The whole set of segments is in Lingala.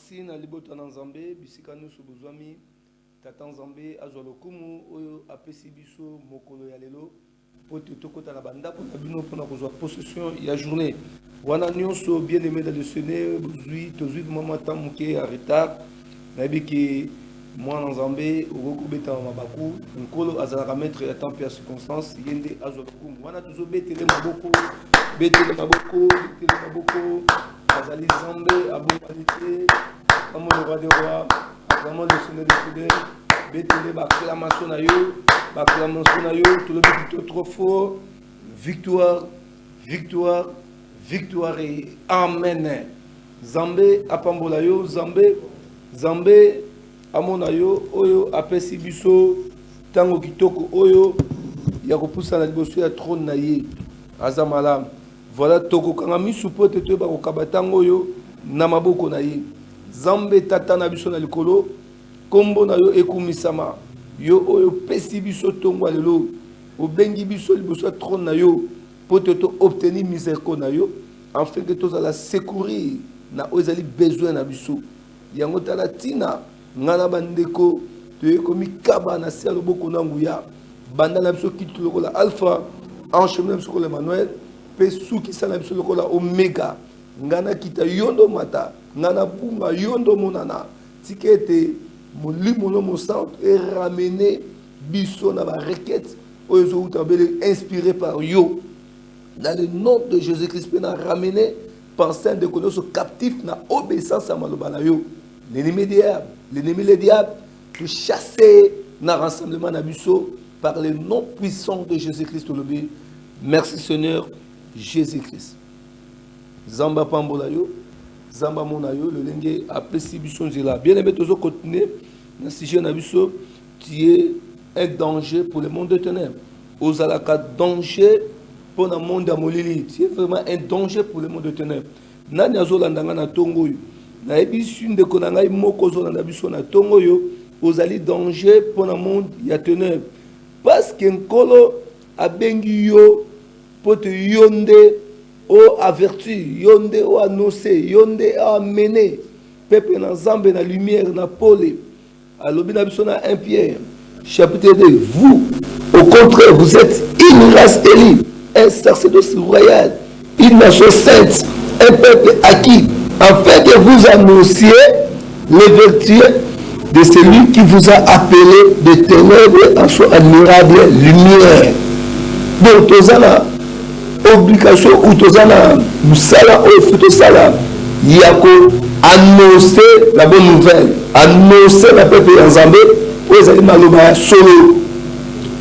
Merci na libota na Nzambe bisika nyonso bozwami tata Nzambe azwa lokumu oyo apesi biso mokolo ya lelo po tokota na bandako na bino mpona kozwa possession ya journée wana nyonso bien aimé dans le Seigneur bozwi tozwi mama temps moke ya retard nayebi ke mwana Nzambe okokobeta mabaku nkolo azalaka maître ya temps ya circonstance yende azwa lokumu wana tozobetele maboko betele maboko azali Nzambe abonalité comme le roi des rois vraiment le Seigneur des Seigneurs betele acclamation na yo tout le monde trop fort victoire et amen Nzambe apambola yo Nzambe amona yo oyo apesi biso tango kitoko oyo ya kopusa na liboso ya trône na ye aza malamu voilà tokokanga misu po te toyeba kokaba tango oyo na maboko na ye Nzambe tata na biso na likolo kombo na yo ekumisama yo oyo pesi biso tongo ya lelo obengi biso liboso ya trône na yo po te to obtenir miséricorde na yo afin que tozala secourir na oyo ezali besoin na biso yango tala tina ngana bandeko toyekomi kaba na se ya loboko na nguya banda na biso kiti lokola alpha enchaîné na biso lokola Emmanuel pe sukisa na biso lokola omega ngana kita yondo mata ngana bunga yondo monana tikete molimo no mosante et ramener biso na ba requête oyo utabele inspiré par yo dans le nom de Jésus-Christ pe na ramener pensée de connaître captif na obéissance à maloba na yo l'ennemi le diable tout chasser na rassemblement na biso par le nom puissant de Jésus-Christ lobby. Merci Seigneur Jésus-Christ. Zamba pambola yo, Zamba mona yo, le lenge apesi biso nzela. Bien aimé tozo continuer na sujet na biso, tu es un danger pour le monde de ténèbres. Ozalaka danger pour le monde de molili. Tu es vraiment un danger pour le monde de ténèbres. Nani azolandanga na tongo yo. Na ebisu ndeko na ngai moko zolanda biso na tongo yo, ozali danger pour le monde ya ténèbres. Parce que nkolo abengi yo pour te yonde o averti, yonde o annoncer, yonde o amener peuple na Nzambe na lumière na pole. Alobi na biso na 1 Pierre chapitre 2, vous au contraire vous êtes une race élue, un sacerdoce royal, une nation sainte, un peuple acquis, afin que vous annonciez les vertus de celui qui vous a appelé de ténèbres en son admirable lumière. Donc, tous en obligation ou tous en musala ou futosala, il y a annoncer la bonne nouvelle, annoncer la peuple en Zambé, pour les animaux solo.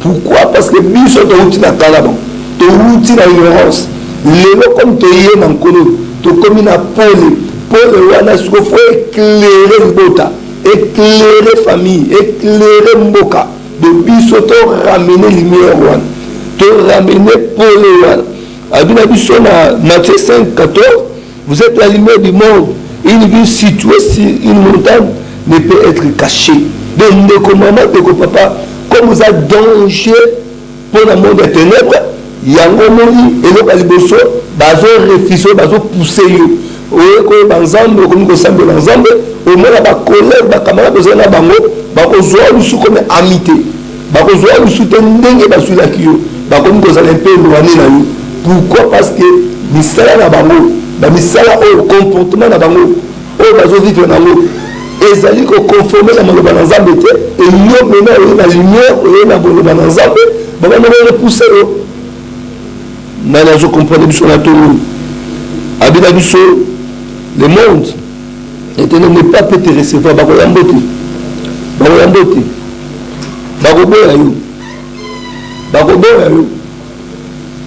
Pourquoi? Parce que nous sommes tous dans Calabon, tous dans l'ignorance. Les gens comme tu es dans le colo, tu es comme une pole. Paul wana il faut éclairer Mbota, éclairer famille, éclairer Mboka. De bisoto ramener lumière wana, te ramener Paul wana. Abina biso na Matthieu 5:14, vous êtes la lumière du monde. Une ville située sur une montagne ne peut être cachée. Donc ne maman, de papa, comme vous êtes danger pour le monde des ténèbres, yango moni eloko liboso bazo refuser, bazo pousser yo. Oye ko banzambe ko ngo sambe banzambe o mona ba collègue ba camarade bezana bango ba ko zoa lusu comme amité ba ko zoa lusu te ndenge ba sula kiyo ba ko ngo zala pe loani na yo. Pourquoi? Parce que misala na bango ba misala au comportement na bango o bazo vivre na bango ezali ko conformer na maloba na Nzambe te et yo mena o na lumière o na maloba na Nzambe ba ba no repousser yo na na zo comprendre biso na to abina biso. Le monde éternel n'est pas peut te recevoir.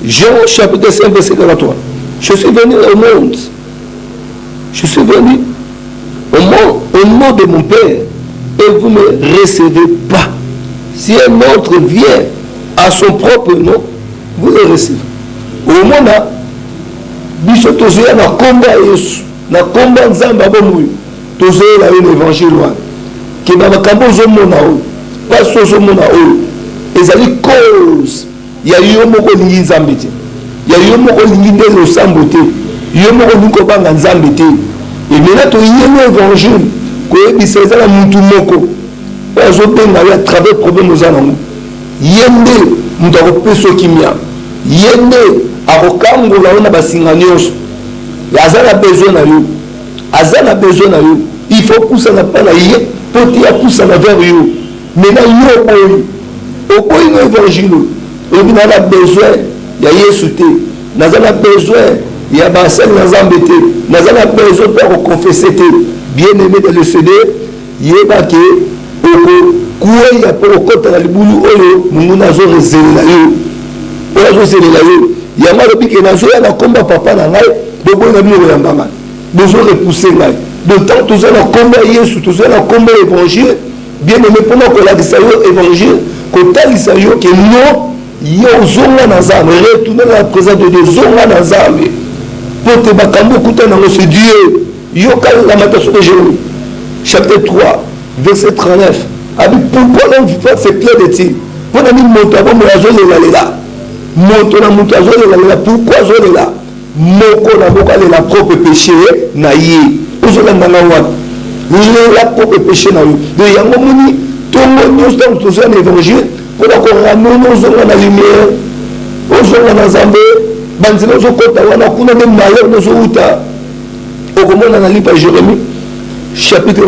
Jean chapitre 5 verset 43. Je suis venu au monde. Je suis venu au nom de mon Père et vous ne me recevez pas. Si un autre vient à son propre nom, vous le recevez. Au monde là, biso tozoya na komba Yesu. Na komba Nzambe abomuyo tozoela yo l'évangile wana ke na makambo ozomona oyo pasi ozomona oyo ezali cause ya yo moko olingi Nzambe te ya yo moko olingi nde losambo te yo moko olingi kobanga Nzambe te Et maintenant, tu as l'évangile. Que c'est ça la moutoumoko. Ils ont bien à travers le problème aux années. Yende, nous avons peu ce qui m'a. Yende, à Rokango, on a basinganios. Azana besoin na yo. Azana besoin na yo. Il faut pousser na pas na yé. Pour te pousser na vers yo. Maintenant, yo boy. Au boy no évangile. On a besoin. Il y a Yesouté. Nous avons besoin. Il y a Bassel dans Zambété. Nous avons besoin pour confesser. Bien aimé dans le CD. Il y a baké. Koué ya pour côté la libulu oyo. Nous nazo rezéler la yo. Oyo rezéler la yo. Il y a mal que nazo ya na combat papa na ngai. Bobo na bio ya mbanga. Besoin de pousser ngai. De temps tous na combat Yesu, tous na combat évangile. Bien aimé pour nous que la disayo évangile. Que tal disayo que non. Yo zonga na zambe, retourner dans la présence de Dieu, zonga na zambe. Pour te bakambo kuta na c'est Dieu. Yo kal la matation de Jérémie. Chapitre 3, verset 39. Abi pourquoi l'on fait ces pieds de tir? Pour nous monter avant me azoler là. Monter na monter azoler là. Pourquoi azoler là? Moko na moko la propre péché na yé. Ozola na wa. La propre péché na yo. De yango moni tongo nyos dans tout ça l'évangile. Pour qu'on ramène aux hommes la lumière, aux hommes dans Zambé, Banzino Zokota, on a connu des malheurs de Zouta. Au moment où on a lu par Jérémie, chapitre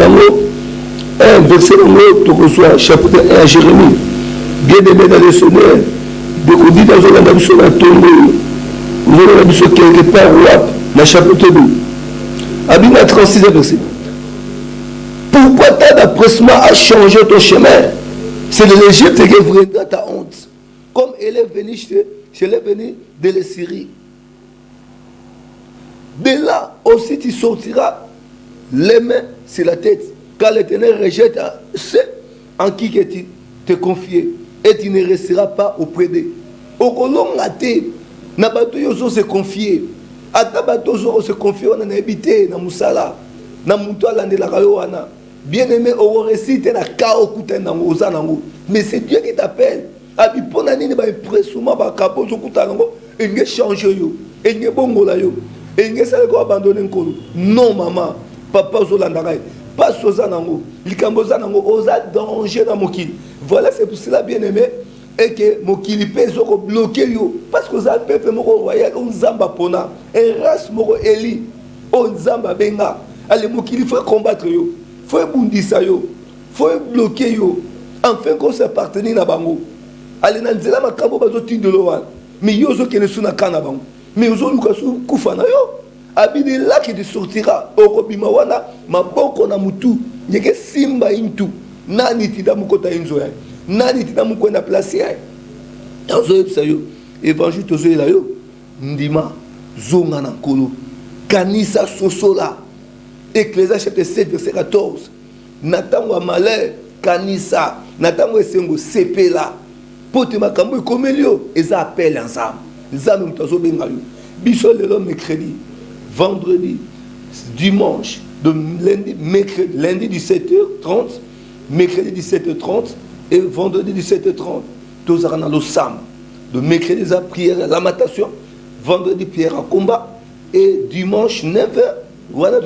1, verset 1, tout reçoit, chapitre 1 à Jérémie. Bien aimé dans le Seigneur, de qu'on dit dans un homme sur la tombe, vous avez vu quelque part, dans le chapitre 2. Abîme 36 verset. Pourquoi tant d'appressement a changé ton chemin? C'est l'Égypte qui viendra ta honte. Comme elle est venue, je l'ai venue de la Syrie. De là aussi tu sortiras les mains sur la tête. Car l'Éternel rejette ceux en qui tu te confies. Et tu ne resteras pas auprès d'eux. Au colon raté, n'a pas tout se confier. À ta bateau se confier, on a habité dans Moussala, dans Moutouala de la Rayoana. Bien-aimé, on récite la kao kutana ngozanango. Mais c'est Dieu qui t'appelle. Abi ponani ne ba impressionnement ba kapo zo kutanango, engé changer yo, engé bongola yo, engé ça ko abandonner nkolo. Non maman, papa zo landagai, pas sozanango, likambo zanango oza danger dans mokili. Voilà c'est pour cela bien-aimé et que mokili peso ko bloquer yo parce que ça peuple moko royal on zamba pona, un race moko eli, on zamba benga. Allez mokili faut combattre yo. Il faut bundisa yo, il faut bloquer yo, enfin qu'on s'appartenir à bango. Allez dans zela makambo bazo tindelo wan. Mais yo zo kene suna kana bango. Mais yo zo lukasu kufana yo. Abide là qui te sortira. Okobima wana maboko na mutu. Nyeke simba intu. Nani tida mukota inzo ya. Nani tida mukwenda place ya. Zo yebisa yo. Évangile tozo la yo. Ndima zonga na nkolo. Kanisa sosola. Ecclésiaste chapitre 7, verset 14. Natango malheur, kanisa, natango esengo sepela. Pote makambo komelio, eza appel ensemble. Nzambe mutazo benga yo. Biso lelo mercredi, vendredi, dimanche, de lundi, mercredi, lundi 17h30, mercredi 17h30 et vendredi 17h30. Tous à lo sam. De mercredi la prière, lamentation, vendredi prière à combat et dimanche 9h. Voilà,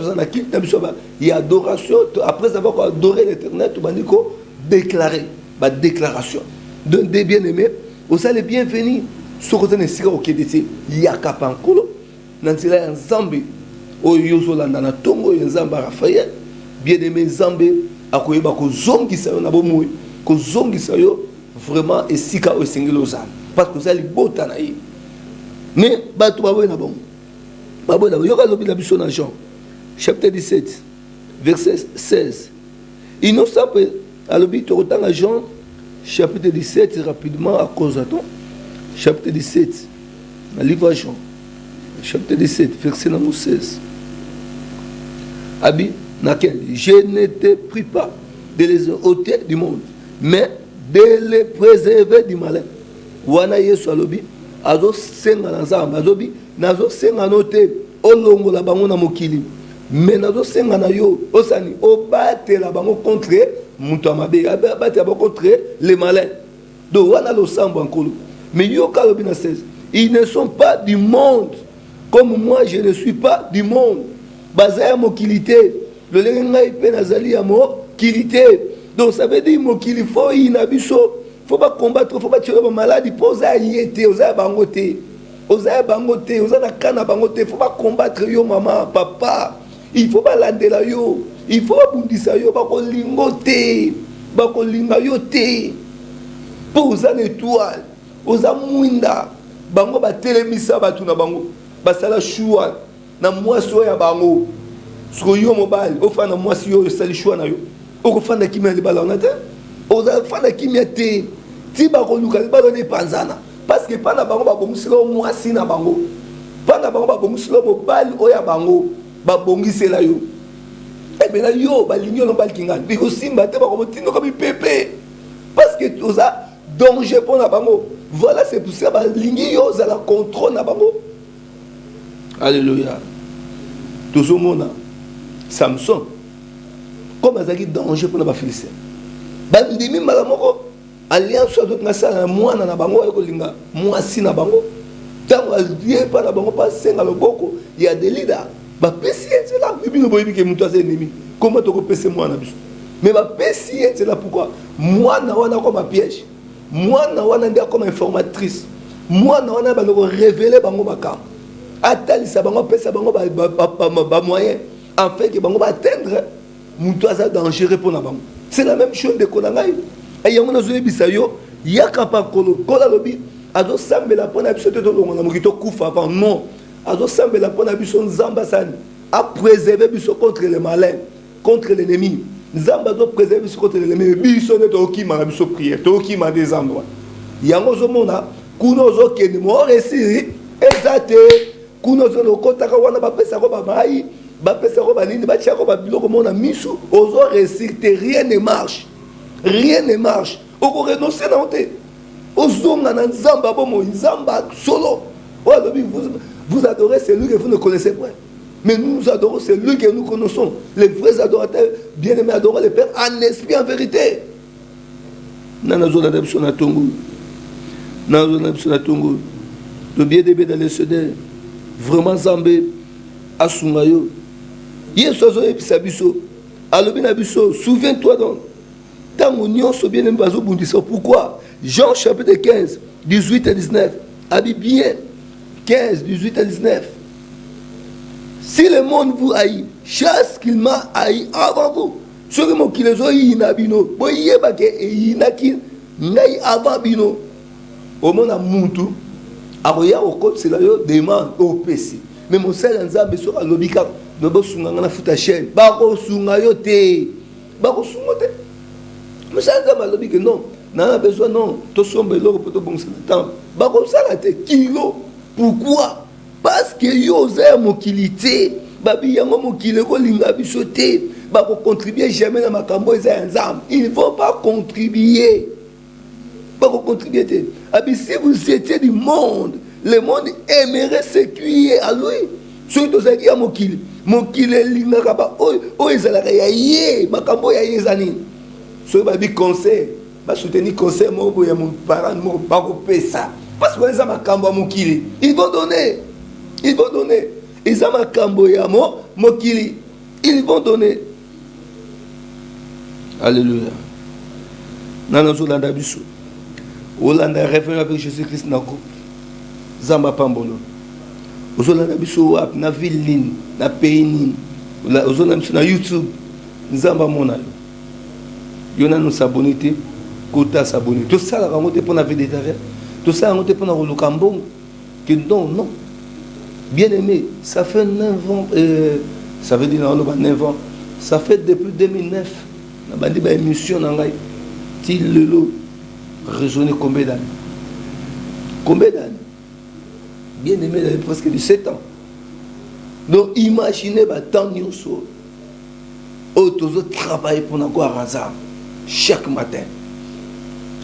il y a adoration. Après avoir adoré l'Éternel, tu vas déclarer ma déclaration. Donc, des bien-aimés, vous allez bienvenue. Ce que vous avez au Kédété, il y a Kapankolo, Nansila Nzambe, au Yosolanda na Tongo, Nzamba Raphaël, bien-aimé Nzambe, à Koyeba, Kozongi Sayo Nabomoui, Kozongi Sayo, vraiment, et Sika au Sengelosa. Parce que vous allez botanaï. Mais, Batou Baboy Nabon. Baboy Nabon, Yoga Lobi Nabison à Jean. Chapitre 17, verset 16. Innocent, alors, tu retournes à Jean, chapitre 17, rapidement, à cause de toi. Chapitre 17, le livre à Jean, chapitre 17, verset 16. Abi, je ne te prie pas de les ôter du monde, mais de les préserver du malin. Wana Yesu alobi, azo senga na nzamba, azobi, nazo senga note, olongo la bango na mokili. Mais nazo senga na yo, osani, obate la bango contre mutu amabe, abate la bango contre les malins. Donc wana lo sambo ankolo. Mais yo kalobi na 16, ils ne sont pas du monde, comme moi je ne suis pas du monde. baza ya mokili te lolenge ngai mpe nazali ya mokili te. Donc ça veut dire mokili fo ina biso, faut pas combattre, faut pas tuer ba maladie, poza yete, oza bango te. Oza bango te, oza na kana bango te, faut pas combattre yo maman, papa. Il faut pas landela yo, il faut bundisa yo ba ko lingo te, ba ko linga yo te. Poza l'étoile, oza mwinda, bango ba telemisa batu na bango, basala choix na mwaso ya bango. Soko yo mobile, ofana mwasi yo sali choix na yo. Okofanda kimia libala on ate, oza fanda kimia te. Ti ba ko luka libala ne panzana. Parce que pendant bango ba bomusilo mwasi na bango. Pendant bango ba bomusilo mobile oya bango, ba bongisela yo. E bena yo ba linyo no bal kinga. Biko simba te ba ko tindo comme pépé. Parce que oza danger pour na bango. Voilà, c'est pour ça ba lingi yo za la contrôle na bango. Alléluia. Toujours mona Samson comme azaki danger pour na ba Philistin. Ba ndimi malamoko alliance soit na sala mwana na bango eko linga mwasi na bango. Tango alie pa na bango pa senga loboko ya des leaders. Ba pesi c'est là bibino boyebi ke mutu ase ennemi. Comment to ko pesi mwana biso? Mais ba pesi c'est là pourquoi mwana wana comme piège. Mwana wana ndia comme informatrice. Mwana wana ba ko révéler bango bakam. Atalisa bango pesa bango ba moyen en fait que bango ba atteindre mutu asa dangereux pour na bango. C'est la même chose de konangai. Et yango na zoye bisayo yaka pa kolo kola lobi azo sambela pona biso te to na mokito kufa avant non azo sambela pona biso nzamba sani a préserver biso contre les malins contre l'ennemi nzamba doit préserver biso contre l'ennemi biso ne to okima biso prière to okima des endroits yango zo mona kuno zo kende mo resiri exacte kuno zo no kotaka wana ba pesa ko ba mai ba pesa ko ba nini ba tia ko ba biloko mona misu ozo resiri rien ne marche. Rien ne marche. On peut renoncer à honte. Solo. Vous adorez celui que vous ne connaissez pas. Mais nous adorons celui que nous connaissons. Les vrais adorateurs, bien-aimés, adorent le Père en esprit, en vérité. Le bien-aimé dans le Seigneur, vraiment Zambé, Asungayo. Souviens-toi donc. Pourquoi? Jean chapitre 15, 18 à 19. Habite bien. 15, 18 à 19. Si le monde vous haït, chasse qu'il m'a haï avant vous. Ce que qui les ont inabino, boyé baké et inaki, n'aï avant bino. Au monde à Muntu, à Roya au côté, c'est là, demande au PC. Mais mon seul ensemble sur le lobika, ne pas sounger la fout à chaîne. Bako sungayote. Bako sungote. Mais ça ne dit que non, on a besoin non, tout sombre l'eau pour tout bon temps. Bah comme ça là t'es kilo. Pourquoi? Parce que yo zé mon kilité, babi yango mon kilo ko linga bisoté, bah ko contribuer jamais dans ma cambo ils ensemble. Ils ne vont pas contribuer. Pas ko contribuer. Abi si vous étiez du monde, le monde aimerait se cuire à lui. Surtout ça qui a mon kilo linga kaba o ezalaka ya yé, ma cambo ya yezani. Si vous avez conseil, vous soutenir conseil, mon parent, mon parent, ça. Parce que les gens mon kili. Ils vont donner. Ils vont donner. Ils ont mon kili. Ils vont donner. Alléluia. Dans nos Hollanda biso. Hollanda référé avec Jésus-Christ dans le groupe. Zamba Pambolo. Aux Hollanda biso, na ville, na pays, aux Hollanda biso, na YouTube. Zamba Monayo. Il y a nous s'abonner, quota s'abonner. Tout ça, la remontée pour la végétarien. Tout ça, la remontée pour la locambon. Que non, non. Bien aimé, ça fait 9 ans. Ça veut dire 9 ans. Ça fait depuis 2009. On a dit une émission dans la Til Lelo. Raisonner combien d'années? Combien d'années? Bien aimé, il y a presque 17 ans. Donc imaginez, tant de choses. Autres travaillent pour nous avoir hasard. Chaque matin.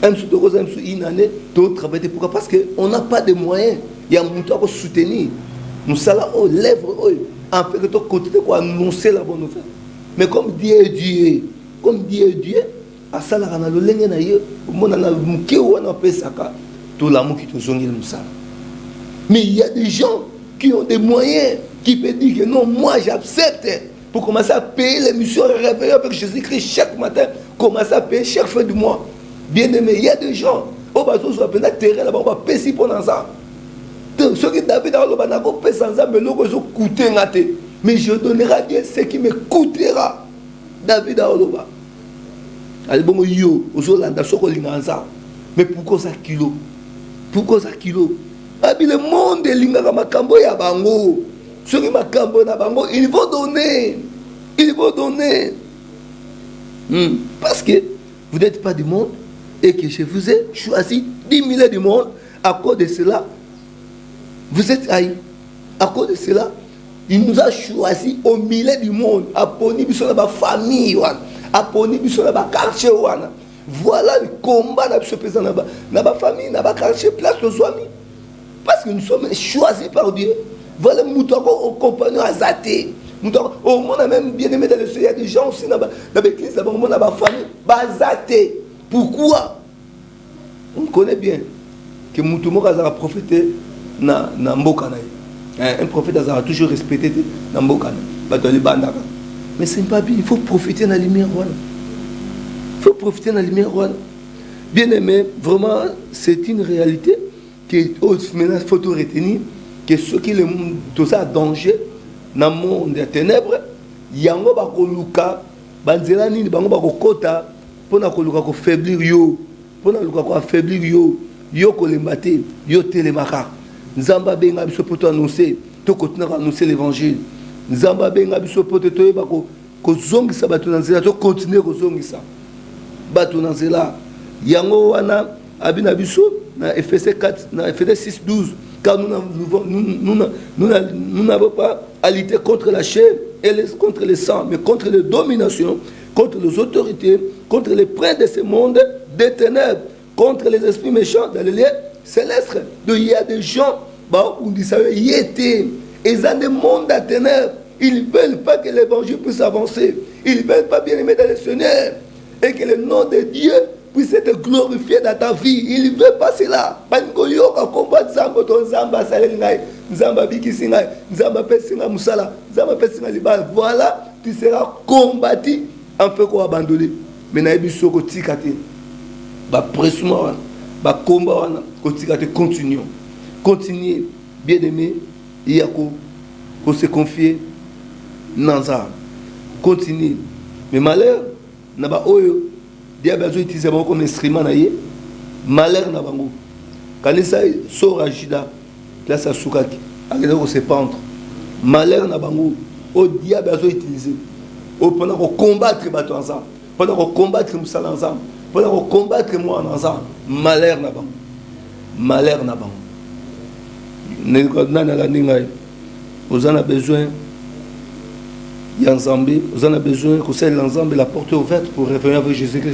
Une année, d'autres travaillent. Pourquoi? Parce qu'on n'a pas de moyens. Il y a un montant pour soutenir. Nous sommes là, aux lèvres, en fait, de continuer à annoncer la bonne nouvelle. Mais comme Dieu est Dieu, à ça, on a le lien d'ailleurs, on a le tout l'amour qui te zongue le. Mais il y a des gens qui ont des moyens qui peut dire que non, moi j'accepte pour commencer à payer les missions réveillées avec Jésus-Christ chaque matin, commencer à payer chaque fin du mois. Bien aimé, il y a des gens, au bateau sur la terre là-bas, on va payer si pour ça. Ceux qui David a dit, sans ça, mais l'eau coûté ngate. Mais je donnerai à Dieu ce qui me coûtera. David a dit, allez bon yo, ozolanda soko linganza. Mais pourquoi ça kilo? Pourquoi ça kilo? Abi le monde lingaka makambo ya bango. Ceux qui makambo na bango, ils vont donner. Ils vont donner. Parce que vous n'êtes pas du monde et que je vous ai choisi 10 000 du monde. À cause de cela, vous êtes haïs. À cause de cela, il nous a choisi au milieu du monde. Aponi biso na ba famille wana. Aponi biso na ba quartier wana. Voilà le combat na biso pesa na ba famille, na ba quartier place aux amis. Parce que nous sommes choisis par Dieu. Voilà moutako au compagnon azaté. Au monde a même bien aimé dans le Seigneur. Il y a des gens aussi dans l'église, dans le famille, bazaté. Pourquoi? On connaît bien que Moutoumok a prophété na Mbokana. Un prophète a toujours respecté na Mbokana. Mais ce n'est pas bien, il faut profiter de la lumière. Il faut profiter de la lumière. Bien aimé, vraiment, c'est une réalité que maintenant il faut tout retenir, que ceux qui le monde tout ça danger dans le monde des ténèbres, yango ba koluka banzela nini bango ba kokota pona koluka ko faiblir yo, pona luka ko affaiblir yo ko lembate yo telemaka. Nzamba benga biso poto annoncer, to continuer à annoncer l'évangile. Nzamba benga biso poto to ba ko zongisa bato na nzela, to continuer ko zongisa bato na nzela. Yango wana abina biso na Ephésiens 4, na Ephésiens 6, 12, car nous n'avons pas à lutter contre la chair et contre le sang, mais contre les dominations, contre les autorités, contre les princes de ce monde des ténèbres, contre les esprits méchants dans les lieux célestes. Donc il y a des gens, où ils savent, ils étaient, ils ont des mondes de ténèbres. Ils ne veulent pas que l'évangile puisse avancer. Ils ne veulent pas bien aimer dans le Seigneur. Et que le nom de Dieu puisse être glorifié dans ta vie. Il ne veut pas cela. Voilà, tu seras combattu en fait qu'on abandonné. Mais il continuons. Continuez, bien aimé, il y a qu'on se confie dans ça. Continuez. Mais malheur, n'a pas oyo. Dia besoin utiliser comme instrument naie malheur na bango kanisa sora jida place à soukaki akenda ko se pendre malheur na bango o dia besoin utiliser o pendant ko combattre bato ensemble pendant ko combattre musala ensemble pendant ko combattre moi ensemble malheur na bango ne ko na la ningai vous en avez besoin. Vous en avez besoin que c'est l'ensemble, la porte est ouverte pour revenir avec Jésus-Christ.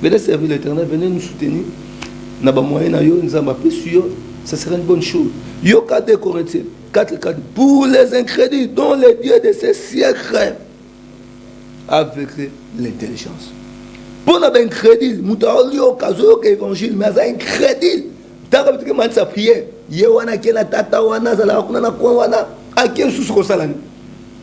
Venez servir l'Éternel, venez nous soutenir. Ça serait une bonne chose. Yo 4 Corinthiens 4, pour les incrédules dont les dieux de ces siècles avec l'intelligence. Pour les incrédules, nous avons un évangile, mais un incrédule. Tant que tu as prière,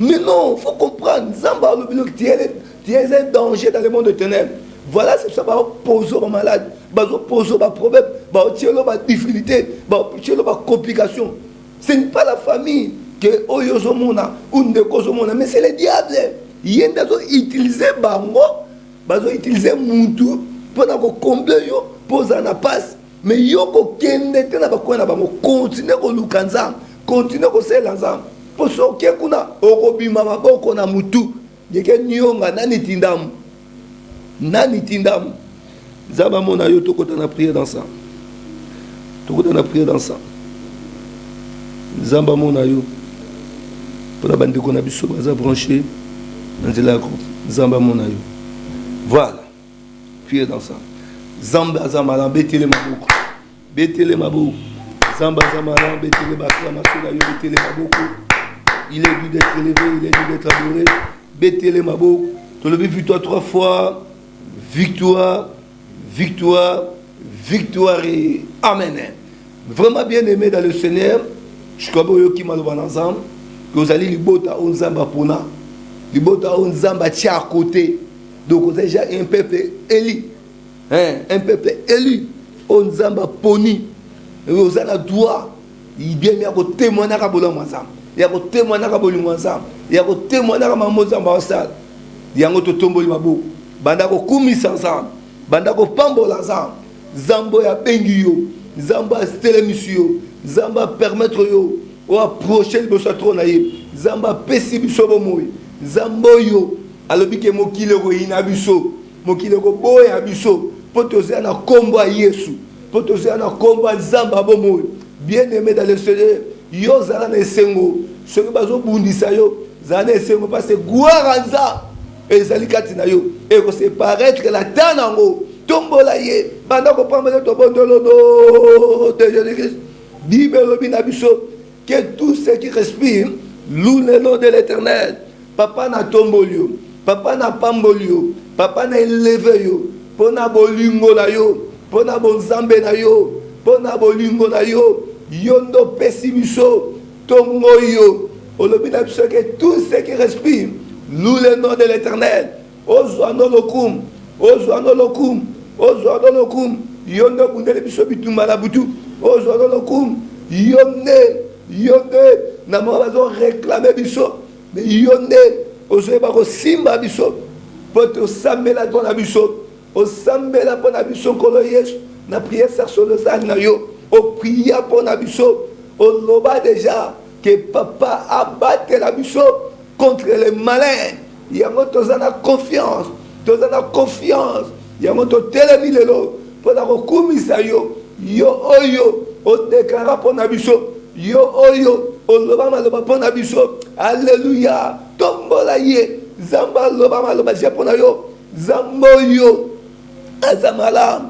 mais non, il faut comprendre. Tu es un danger dans le monde de ténèbres. Voilà, c'est ça qui va poser aux malades, va poser aux problèmes, va tirer aux difficultés, va tirer aux complications. Ce n'est pas la famille que Oyozomona ou Ndekozomona, mais c'est le diable. Il y a utilisé Bango, utiliser Moutou pour combler yo, poser en passe. Mais Yoko Kende, continue à lukanza, continue à se l'ensemble. Pour ceux qui ont orobima maboko na mutu yeke nyonga nani tindamu zaba mona yo tokota na prière dans ça zamba mona yo pour la bande qu'on a biso baza branché nzela ko zamba mona yo voilà prière dans ça zamba zama betele maboko zamba zama betele bakla masula yo betele maboko. Il est dû d'être élevé, il est dû d'être adoré. Bétélé Mabo, tu l'as vu victoire 3 fois. Victoire et Amen. Vraiment bien aimé dans le Seigneur. Je crois que qui m'a ensemble. que vous allez libota on zamba pona libota on zamba tia à côté. Donc vous avez déjà un peuple élu, un peuple élu on zamba poni. Vous avez droit il bien il y a ko témoigner ka bola mwazam il y a ko témoigner ka bola mwazam il y a ko témoigner ka mamozamba osal yango to tomboli mabo banda ko kumisa nzambe banda ko pambola nzambe zambo ya bengi yo zamba stelemisi yo zamba permettre yo o approcher le trône na ye zamba pesi biso bomoyi zambo yo alobi ke mokile ko ina biso mokile ko boya biso potoze na kombo ya Yesu potoze na kombo ya zamba bomoyi bien-aimé dans le Seigneur yo zala na esengo soki bazo bundisa yo zala na esengo parce que gloire nza ezali kati na yo et ko se paraître la tanango tombola ye banda ko pamela to bondolo de Jésus-Christ Bible bina biso que tout ce qui respire loue le nom de l'Éternel. Papa na tombolio papa na pambolio papa na élevé yo pona bolingo na yo pona bonzambe na yo pona bolingo na yo yondo pesi biso tongo yo olobina biso que tout ce qui respire loue le nom de l'Éternel. Ozwano lokum ozwano lokum ozwano lokum yondo bundele biso bitumba na butu ozwano lokum yonde na mo bazo réclamer biso mais yonde ozoye bako simba biso poto sambela pona biso o sambela pona biso kolo Yesu na prière sur le sang na yo o prier pona biso o loba déjà que papa abatte la biso contre les malins. Yango tozana confiance yango to telemi lelo pona ko kumisa yo oyo o déclara pona biso yo oyo o loba maloba pona biso alléluia tombola ye zamba loba maloba je pona yo zambo yo azamalam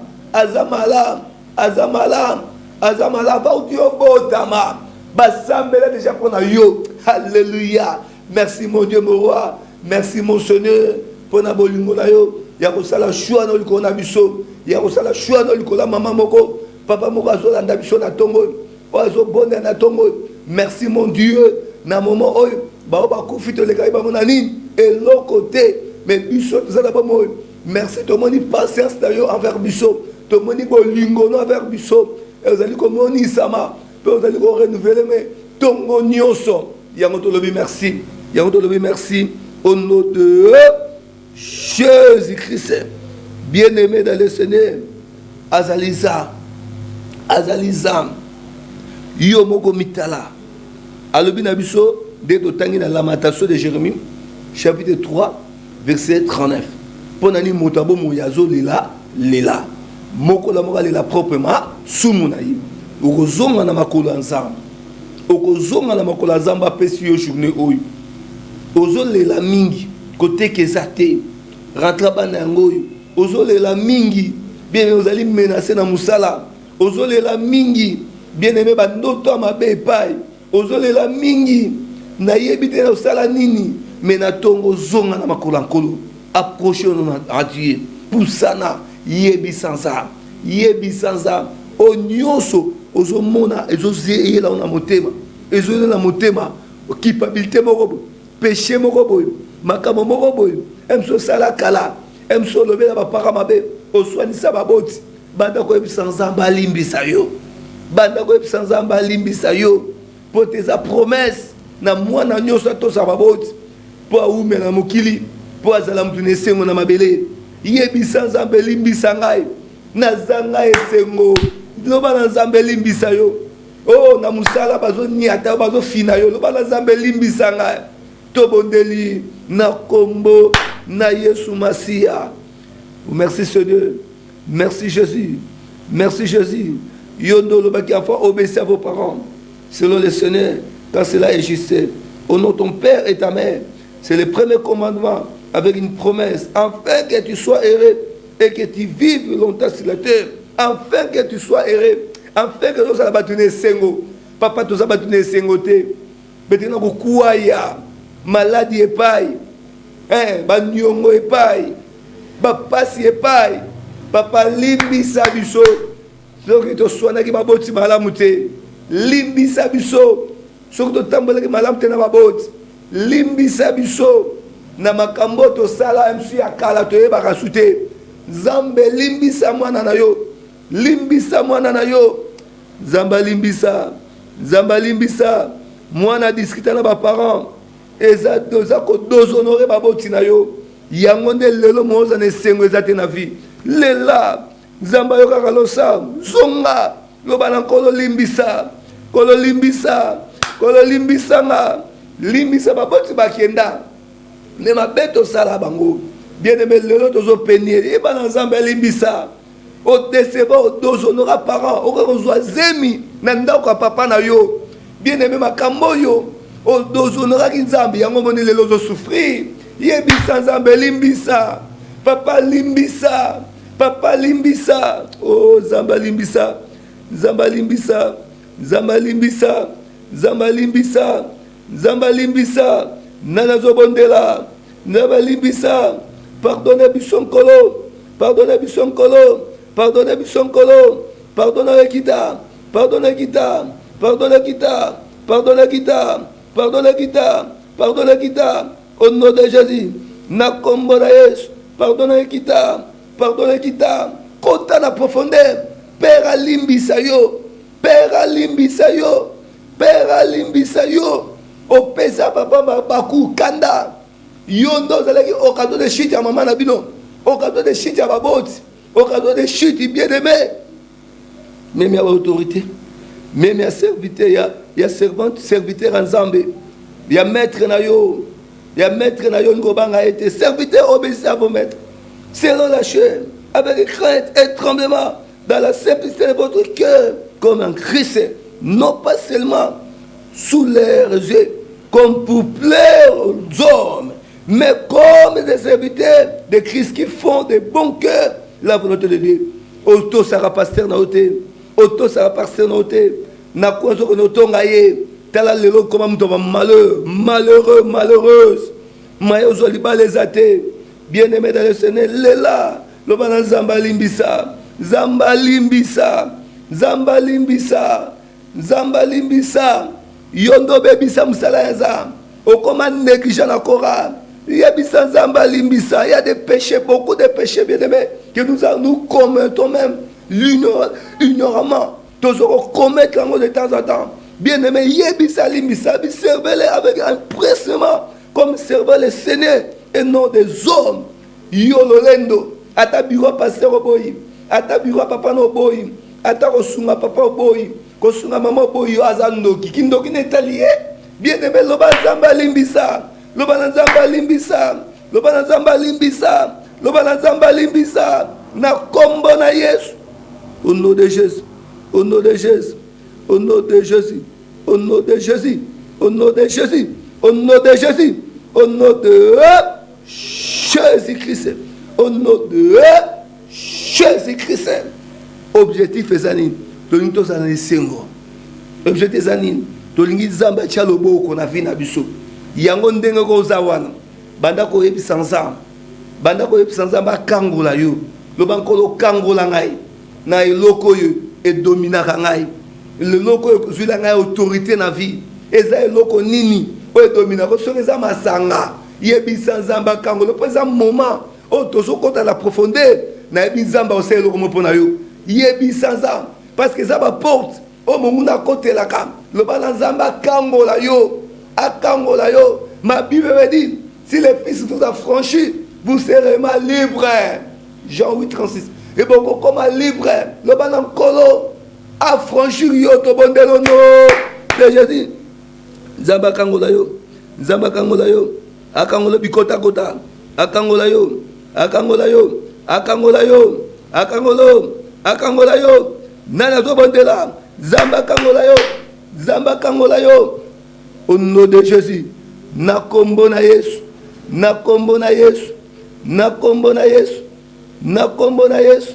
va udio botama basambela déjà pona yo alléluia. Merci mon Dieu mon roi, merci mon Seigneur pour na bolingo na yo ya ko sala choix no liko na biso ya ko sala choix no liko la maman moko papa moko azolanda biso na tongo ozo bonne na tongo. Merci mon Dieu na moment oyo ba bakufito le kai ba mona nini et l'autre côté mais biso tozala ba mo merci to moni patience na yo envers biso to moni bolingo no envers biso ezali ko moni sama pe ezali ko renouveler mais tongo nyonso yango to lobi merci yango to lobi merci au nom de Jésus-Christ. Bien-aimé dans le Seigneur, Azaliza, yo moko mitala. Alobi na biso de totangi na lamentation de Jérémie, chapitre 3, verset 39. Ponani motabo moyazo lela. Moko la moka lela proprement sumunayi. Okozonga na makolo nzamba. Okozonga na makolo nzamba pesi yo journée oyo. Ozo lela mingi. Côté kezate rentra bana ngoyo ozolela mingi bien vous allez menacer na musala ozolela mingi bien aimé bandoto mabe pai ozolela mingi na yebite na sala nini mena tongo zonga na makolo nkolo approcher na Dieu pusana yebisanza onyoso ozomona ezozie la na motema ezolela na motema culpabilité moko péché moko boyo makamo moko boyo emso sala kala emso lobela bapaka mabe oswanisa baboti banda ko ebisa nzamba limbisa yo po teza promesse na mwana nyonso tosa baboti po aume na mokili po azala mutu nesengo na mabele yebisa nzambe limbisa ngai nazanga esengo loba na nzambe limbisa yo oh na musala bazo niata bazo fina yo loba na nzambe limbisa ngai tobondeli na kombo na Yesu Masia. Merci Seigneur, merci Jésus, yondo le baki a obéissez à vos parents selon le Seigneur quand cela est juste. Au nom de ton père et ta mère, c'est le premier commandement avec une promesse afin que tu sois heureux et que tu vives longtemps sur la terre, afin que tu sois heureux, afin que tu sois battu sengo papa tu sois battu sengo te betena ko kuaya maladie epai banyongo epai bapasi epai papa limbisa biso soki toswanaki baboti malamu te limbisa biso soki totambolaki malamu te na maboti limbisa biso na makambo tosala msu ya kala toyebaka su te. Nzambe limbisa mwana na yo, limbisa mwana na yo. Nzambe limbisa, Nzambe limbisa mwana diskita na baparent eza toza kodozonore baboti na yo. Yango nde lelo moza na esengo eza te na vie. Lela Nzambe yo kaka losa zonga loba na nkolo limbisa, kolo limbisa, kolo limbisa nga, limbisa baboti bakenda ne mabeto sala bango. Bien aimé lelo tozo penir e bana Nzambe limbisa o deseba o dozonora parent o ko zwa zemi na ndako ya papa na yo. Bien aimé makambo yo o dozonora ki Nzambe yango moni lelo zo souffrir. Yebisa Nzambe limbisa, papa limbisa, papa limbisa, oh Nzambe limbisa, Nzambe limbisa, Nzambe limbisa, Nzambe limbisa, Nzambe limbisa, nana zobondela, Nzambe limbisa, pardonnez bison kolo, pardonnez bison kolo, pardonnez bison kolo, pardonnez kita, pardonnez kita, pardonnez kita, pardonnez kita, pardonnez kita, pardonnez kita. Au nom de Jésus, nakombola Yesu, pardonnez kita, pardonnez kita. Kota na profondeur, Père alimbisa yo, Père alimbisa yo, Père alimbisa yo. Opesa papa baku kanda. Yondo zalaki au cadeau de chute à maman nabino, au cadeau de chute à baboti, au cadeau de chute bien-aimé. Même ya autorité, même ya serviteur, ya servante, serviteur en Zambé, ya maître na yo. Il y a maître na yon gobanga été serviteur obéissez à vos maîtres selon la chair avec crainte et tremblement dans la simplicité de votre cœur comme un Christ, non pas seulement sous leurs yeux comme pour plaire aux hommes mais comme des serviteurs de Christ qui font de bon cœur la volonté de Dieu. Auto sera pasteur na hôtel, auto sera pasteur na hôtel, na quoi que nous tongaye. Tala lelo koma mto malheureux, malheureux, malheureuse. Mayo zoliba les athées. Bien-aimé dans le Seigneur, lela. Lobana Nzamba limbisa. Nzamba limbisa. Nzamba limbisa. Nzamba limbisa. Yondo bebisa musala enza. Okoma négligent na kora. Yebisa Nzamba limbisa. Il y a des péchés, beaucoup de péchés, bien-aimé, que nous commettons même ignoramment. Nous allons commettre de temps en temps. Bien-aimé, yebisa limbisa, servez-les avec empressement, comme servez le Seigneur et non des hommes. Yololendo, ata bureau pasteur oboyi, ata bureau papa no boyi, ata kosunga papa oboyi, kosunga mama oboyi azandoki, kindoki netalié. Bien-aimé, loba Nzamba limbisa, loba Nzamba limbisa, loba Nzamba limbisa, loba Nzamba limbisa, na kombo na Yesu. Au nom de Jésus, au nom de Jésus, au nom de Jésus. Au nom de Jésus, au nom de Jésus, au nom de Jésus, au nom de Jésus-Christ, au nom de Jésus-Christ. Objectif ezani, tolinto zanani sengo. Objectif ezani, tolingi Nzamba chalobo kona vina biso. Yango ndenge ko zawana, banda ko yebisa Nzamba, banda ko yebisa Nzamba kangola yo, lobankolo kangola ngai, na eloko yo e dominaka ngai. Le loko est la autorité na vie. Eza loko nini o domina ko so eza masanga. Yebisa Nzamba kango le présent moment o tozo kota la profondeur na yebisa o se loko mopona yo. Yebisa Nzamba parce que ça va porte o monguna côté la kam. Le bana Nzamba kango la yo, akango la yo. Ma Bible me dit si les fils vous affranchis, vous serez ma libre. Jean 8:36. Et bon comme libre. Le bana kolo affranchir yo to bondelo no de Jésus. Nzamba kangola yo, Nzamba kangola yo, akangola bikota kota, akangola yo, akangola yo, akangola yo, akangolo, akangola yo, nana to bondela, Nzamba kangola yo, Nzamba kangola yo. Au nom de Jésus, na kombo na Yesu, na kombo na Yesu, na kombo na Yesu, na kombo na Yesu,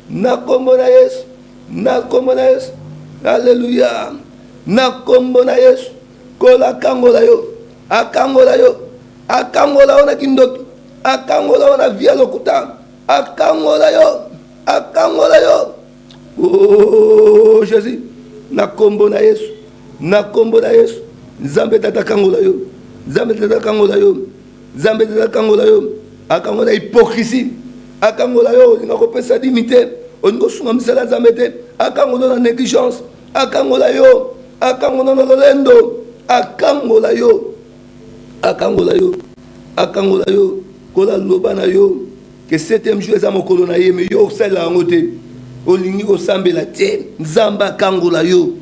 na kombo na Yesu. Na kombo na Yesu, alléluia. Na kombo na Yesu, kola kangola yo, akangola yo, akangola ona kindoki, akangola ona via lokuta, akangola yo, akangola yo. Oh Jésus, na kombo na Yesu, na kombo na Yesu, Nzambe tata kangola yo. Nzambe tata kangola yo. Nzambe tata kangola yo. Akangola hypocrisie. Akangola yo ngako pesa dignité. Ongo sunga misala Nzambe te. Akangola na négligence. Akangola yo. Akangola na lolendo. Akangola yo. Akangola yo. Akangola yo. Kola loba na yo. Que 7e jour eza mokolo na ye mais yo sala yango te. Olingi osambela te. Nzamba kangola yo.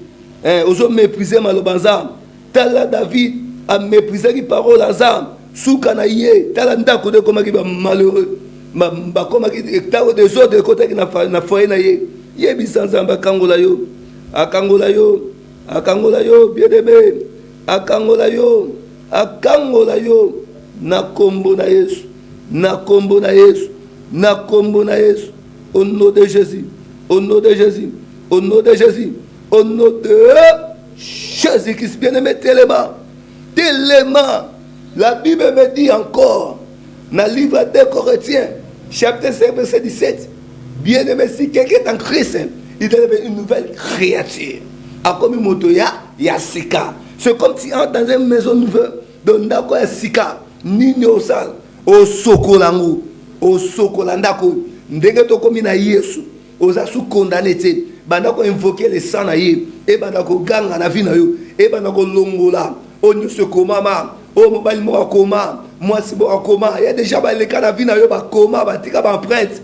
Ozo mépriser maloba Nzambe. Tala David a méprisé les paroles à Nzambe. Souka na ye. Tala ndako de komaki ba malheureux. Ba komaki tao des autres côté qui na foyer na ye. Ye bisa Nzamba kangola yo. Akangola yo. Akangola yo bien-aimé. Akangola yo. Akangola yo. Na kombo na Yesu. Na kombo na Yesu. Na kombo na Yesu. Au nom de Jésus. Au nom de Jésus. Au nom de Jésus. Au nom de Jésus-Christ, bien-aimé, tellement. La Bible me dit encore, dans le livre des Corinthiens, chapitre 5, verset 17, bien-aimé, si quelqu'un est en Christ, il devient une nouvelle créature. A comme motoya, il y a sika. C'est comme si on dans une maison nouvelle, dans il y a sika, ni au sal, au sokolango, au sokolandako, ndenge to komi na Yesu, oza sous condamné te, bandako invoquer le sang na ye, e bandako ganga na vie na yo, e bandako longola, o nyuso komama, o mobali mo akoma, moi si bo akoma, il y a déjà ba le cas na vie na yo ba koma, ba tika ba empreinte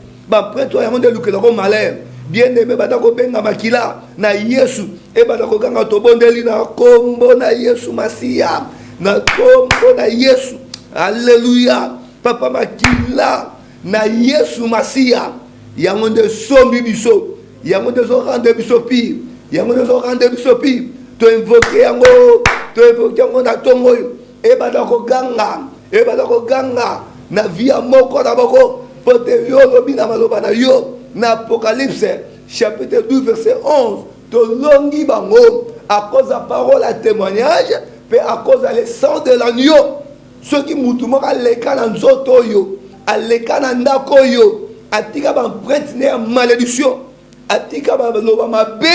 to ya monde lukela ko malheur. Bien-aimé bandako benga makila na Yesu, e bandako ganga to bondeli na kombo na Yesu Masia, na kombo na Yesu. Alléluia. Papa makila na Yesu Masia. Yango de sombi biso, yango de rendre biso pire, yango de rendre biso pire. To invoquer yango na tongo e badako ganga na via moko na boko pote yo lobi na maloba na yo na Apocalypse chapitre 12 verset 11 to longi bango à cause de la parole à témoignage puis à cause de le sang de l'agneau. Ceux qui mutumo aleka na nzoto yo aleka na ndako yo atika ba empreinte ne malédiction atika ba loba mabe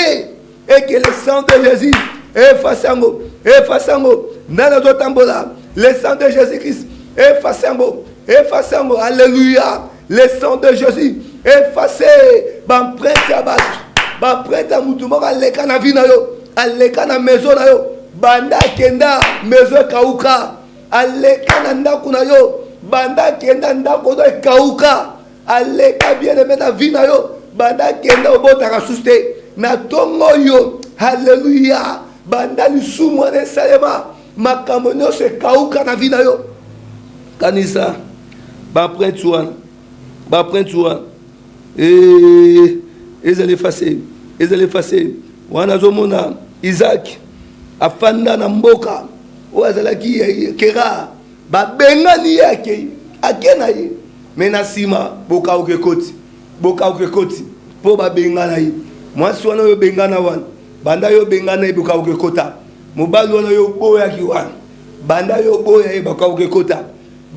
et que le sang de Jésus efface yango nana to tambola le sang de Jésus-Christ efface yango alléluia le sang de Jésus efface ba empreinte ya bato ba empreinte ya mutumo aleka na vie na yo aleka na maison na yo banda kenda maison kauka aleka na ndako na yo banda kenda ndako do kauka aleka bien-aimé na vie na yo banda kenda obotaka suste na tongo yo alléluia banda lisumu na salema makambo nyonso ekauka na vie na yo kanisa ba prêtre wana ezali effacer wana zomona Isaac afanda na mboka oyo azalaki kera babengani yake akena ye me na nsima bokauke koti mpo babengana ye mwasi wana oyo bengana wana banda yo bengana ye bokauke kota mobali wana yo boyaki wana banda yo boya ye bokauke kota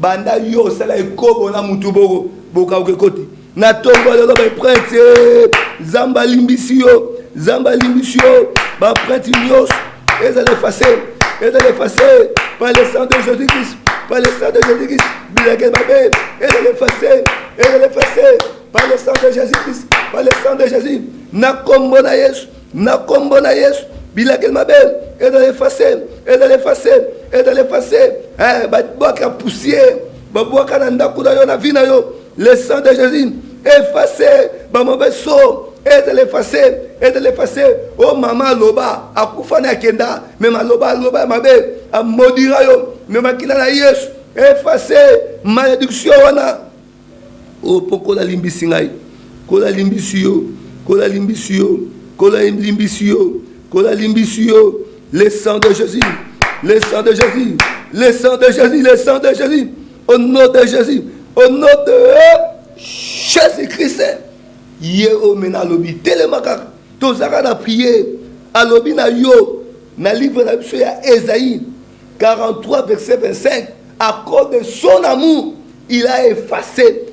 banda yo osala ekobo na mutu boko bokauke koti na tongo lelo baprêtre Nzambe alimbisi yo baprêtre nyonso ezala effacer par le sang de Jésus-Christ, bilake mabe ezala effacer par le sang de Jésus, na kombo na Yesu bilake mabe ezala effacer babwaka poussière babwaka na ndako na yo na vie na yo le sang de Jésus effacer ba mauvais sort ezala effacer oh mama loba akufa na kenda mais maloba mabe amodira yo mais makila na Yesu effacer malédiction wana o pokola limbisi ngai kola limbisi yo le sang de Jésus au nom de Jésus Jésus-Christ ye o mena lobi tellement kaka tozaka na prier alobi na yo na livre na biso ya Ésaïe 43 verset 25 à cause de son amour il efface et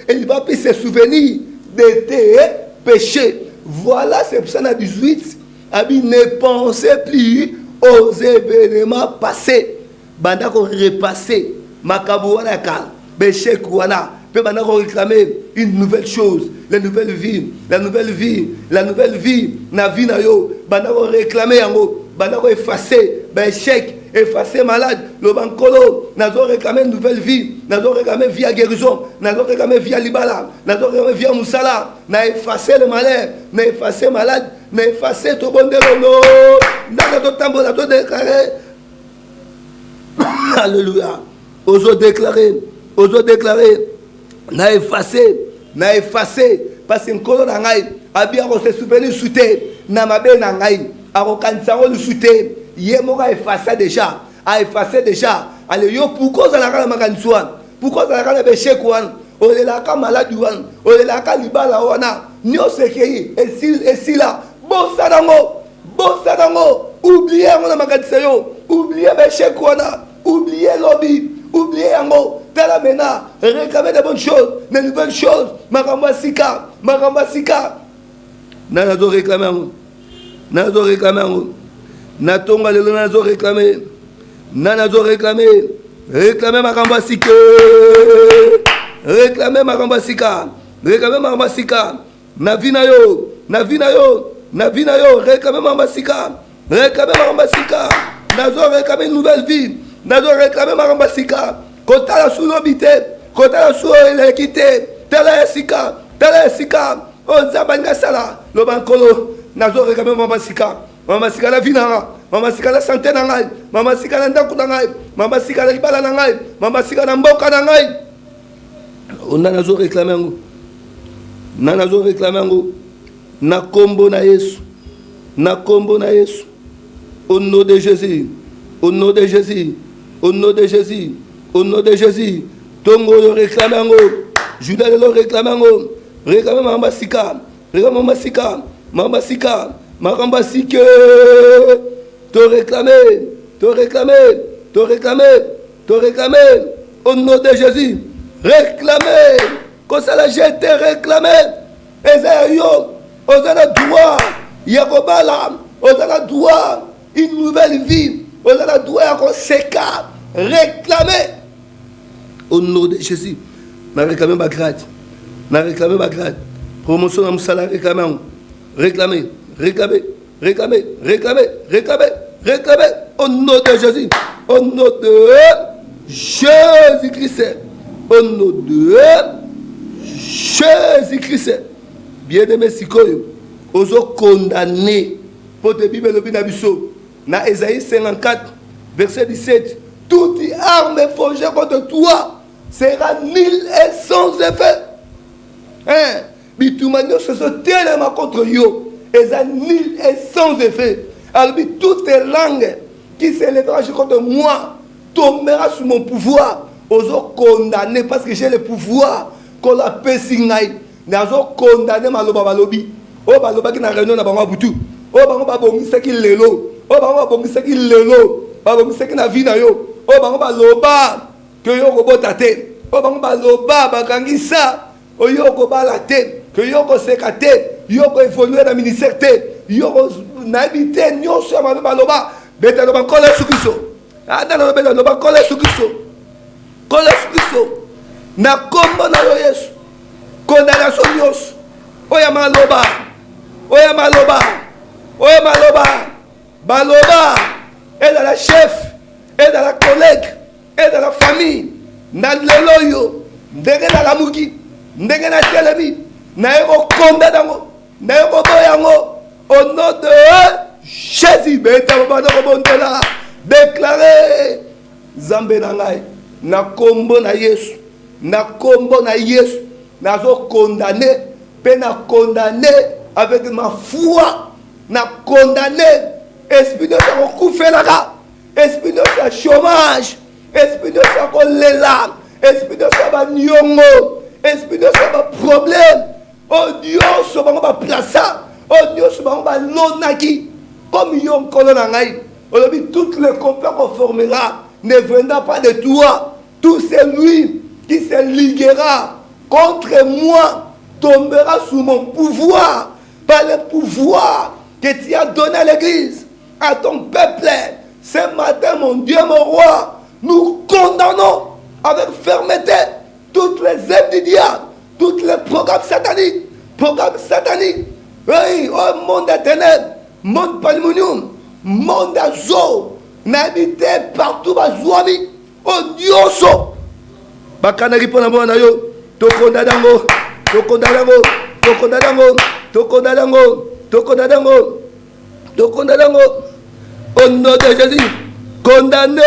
il va plus se souvenir de tes péchés. Voilà c'est Psaume 18 abi ne pensez plus aux événements passés. Banda ko repasser makabu wana kal béchek wana pe banda ko réclamer une nouvelle chose, la nouvelle vie, la nouvelle vie, la nouvelle vie na vie na yo banda ko réclamer yango banda ko effacer béchek effacer malade le bankolo nazo réclamer une nouvelle vie, nazo réclamer vie à guérison, nazo réclamer vie à libala, nazo réclamer vie à musala, na effacer le malheur, na effacer malade, na effacer to bondelo no na to tambo na to déclarer. Alléluia. Oso déclarer, na effacé, parce que nkolo na ngai abi ako se souvenir souté na mabe na ngai ako kanisa ko souté ye mo ka effacer déjà, allez yo pourquoi ça la kala makanswa, pourquoi ça la kala béché kwan, o le la ka malade wan, o le la ka libala wana, nyo sekei et là, bon sadango, oubliez mon makanisa yo, oubliez béché kwana. Oubliez lobby, oubliez yango, tala mena, réclamez de bonnes choses, de nouvelles choses, Maramba Sika, Nazo réclamer, Natonga le Nazo réclamer, réclamez Maramba Sika, réclamez Maramba Sika, Navina yo, réclamez Maramba Sika, Nazo réclamer une nouvelle vie. Nazo réclamer Maramba Sika. Kota la sous l'obité. Kota la sous l'équité. Tala Sika. O Zabanga Sala. Le bankolo. Nazo réclamer Maramba Sika. Maramba Sika la vinara. Maramba Sika la santé nangai. Maramba Sika la ndaku nangai. Maramba Sika la ibala nangai. Maramba Sika la mboka nangai. On a nazo réclamer ngo. Nazo réclamer ngo. Na kombo na Yesu. Au nom de Jésus. Au nom de Jésus, Tongo le réclame, Judas le réclame, réclame Maramba Sika, te réclamer, au nom de Jésus, réclamer, quand ça la jette, réclamer, Esaïo, Osana droit, Yakobala, Osana droit, une nouvelle vie. On a droit à réclamer au nom de Jésus. On a réclamé ma grade. Promotion à Moussala, réclamer au nom de Jésus. Au nom de Jésus-Christ. Au nom de Jésus-Christ. Bien-aimé Sikoyo, oso condamné pour te Bible le binabiso. Dans Ésaïe 54, verset 17, toute arme forgée contre toi sera nulle et sans effet. Bitumano se sont tellement contre yo, et ça nulle et sans effet. Alors toutes les langues qui s'élèveront contre moi tombera sous mon pouvoir. Oso condamné parce que j'ai le pouvoir. Qu'on la pesingai, nazo condamné maloba balobi. O baloba qui na réunion na bango butu. O bango babongisa ki lelo. O bango babongisa ki lelo. Babongisa ki na vie na yo. O bango baloba que yo ko botate. O bango baloba bakangisa. O yo ko bala te. Que yo ko sekate. Yo ko évoluer dans ministère te. Yo ko nabité nyonso ya mabe baloba. Beta lo bankole sukiso. Ada lo beta lo bankole sukiso. Kole sukiso. Na kombo na yo Yesu. Condamnation nyonso. Oya maloba. Oya maloba. Oya maloba. Baloba. Et dans la chef. Et dans la collègue. Et dans la famille. Na lelo yo. Ndenge na lamuki. Ndenge na telemi. Na yo condamné ngo. Na yo boyango. Au nom de Jésus. Beta bana kobondela. Déclarer Zambe na ngai. Na kombo na Yesu. Na kombo na Yesu. Nazo condamné. Pe na condamné avec ma foi. Na condamné. Esprit de sa koufé la ga. Esprit de sa chômage. Esprit de sa kolela. Esprit de sa nyongo. Esprit de sa problème. Oh Dieu, ce bango ba plaça. Oh Dieu, ce bango ba lonaki. Comme yon kolona ngai. Aujourd'hui, toutes les compères qu'on formera ne viendra pas de toi. Tout celui qui se liguera contre moi tombera sous mon pouvoir. Par le pouvoir que tu as donné à l'église. à ton peuple. Ce matin, mon Dieu, mon roi, nous condamnons avec fermeté toutes les œuvres du diable, tous les programmes sataniques. Oui, oh, monde des ténèbres, monde palmonium, monde azo, n'habité partout, bazouami, oh dioso. Bakanari pour la mona yo, tokondadango, au nom de Jésus, condamné,